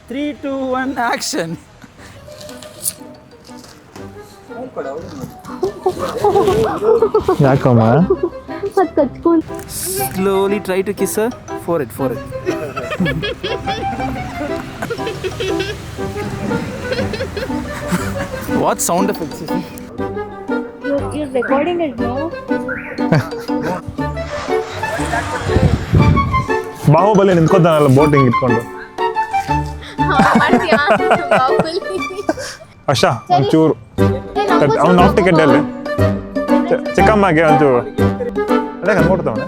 3, 2, 1 action. ಯಾಕಮ್ಮ Slowly try to kiss her. Forehead. What sound effects is it? You're recording it now? Baahubali ನಿಂತ್ಕೊತಾನಲ್ಲ boating ಇಟ್ಕೊಂಡು. ಅಷ್ಟಾ ಒಂಚೂರು ಅವ್ನು ಆಫ್ ಟಿಕೆಟ್ ಅಲ್ಲಿ ಚಿಕ್ಕಮ್ಮಗೆ ಒಂಚೂರು ಅದೇ ನೋಡ್ತಾವನೆ.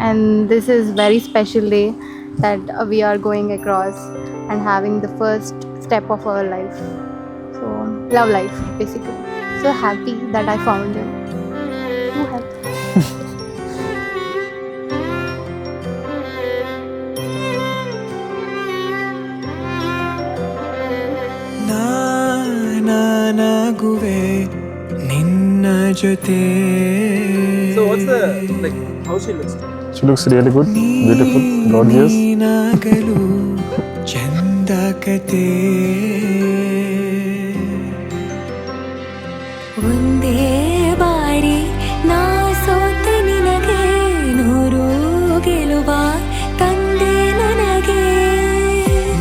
And this is very special day that we are going across and having the first step of our life. So love life basically. So happy that I found him. So happy. ನಾನಾಗುವೆ ನಿನ್ನ ಜೊತೆ. So what's the like? How she looks? She looks really good, beautiful, gorgeous. ನೀನಾಗಲು ಚಂದ ಕತೆ. ಒಂದೇ ಬಾರಿ ನಾ ಸೋತ ನಿನಗೆ ನೂರು ಗೆಲುವ ತಂದೆ ನನಗೆ.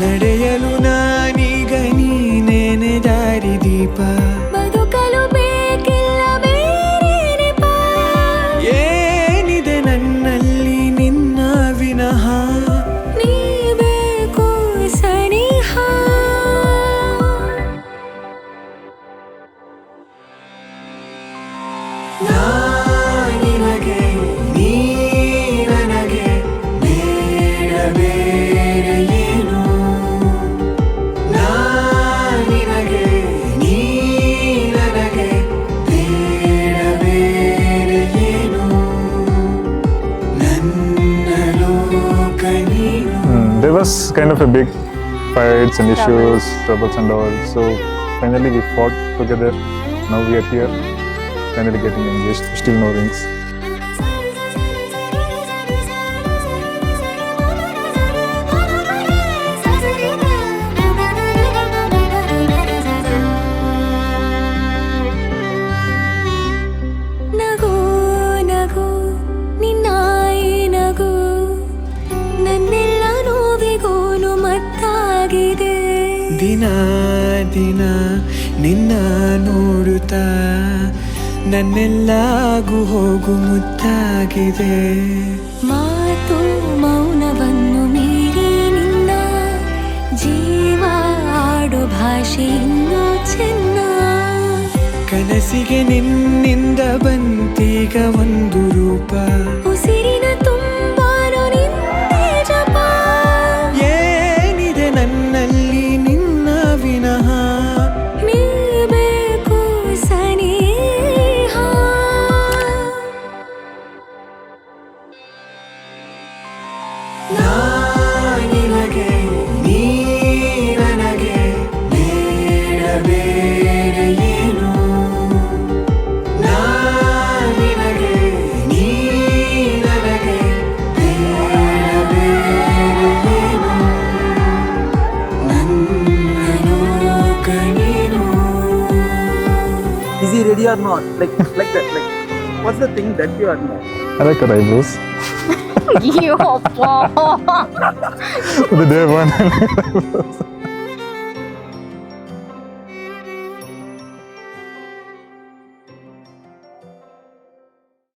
ನಡೆಯಲು ನಾನೀಗ ನೀನೇನೆ ದಾರಿ ದೀಪ. ಬದುಕಲು ಬೇಕಿಲ್ಲ ಬೇರೆ ನೆಪ. ಏನಿದೆ ನನ್ನಲ್ಲಿ ನಿನ್ನ ವಿನಃ. ನೀ ಬೇಕು ಸನಿಹ. ನಿನಗೆ ನೀ ನನಗೆ ಬೇಡ ಬೇರೆ ಏನು. ನಿನಗೆ ನೀ ನನಗೆ ಬೇಡ ಬೇರೆ ಏನು. ನನ್ನ ಲೋಕ ನೀನು. There was kind of a big fights and issues, troubles and all. So finally we fought together. Now we are here, finally getting engaged. Still no rings. ನಗು ನಗು ನಿನ್ನಾಯಿ ನಗು. ನನ್ನೆಲ್ಲ ನೋವಿಗೋನು ಮತ್ತಾಗಿದೆ. ದಿನ ದಿನ ನಿನ್ನ ನೋಡುತ್ತಾ ನನ್ನೆಲ್ಲ ಆಗು ಹೋಗು ಮುತ್ತಾಗಿದೆ. ಮಾತು ಮೌನವನ್ನು ಮೀರಿ ನಿನ್ನ ಜೀವ ಆಡೋ ಭಾಷೆ ಇನ್ನೂ ಚೆನ್ನ. ಕನಸಿಗೆ ನಿನ್ನಿಂದ ಬಂತೀಗ ಒಂದು ರೂಪ. ಉಸಿರಿನ ತುಂಬಾನು ನಿಂದೇ ಜಪ. ಏನಿದೆ ನನ್ನಲ್ಲಿ ನಿನ್ನ ವಿನಃ. ನೀ ಬೇಕು ಸನಿಹ. ನಿನಗೆ ನೀ ನನಗೆ ಬೇಡ ಬೇರೆ ಏನು. ನಿನಗೆ ನೀ ನನಗೆ ಬೇಡ ಬೇರೆ ಏನು. ನನ್ನ ಲೋಕ ನೀನು. Is he ready or not? Like that. Like what's the thing that you admire? I like her eyebrows. Yo, The day one.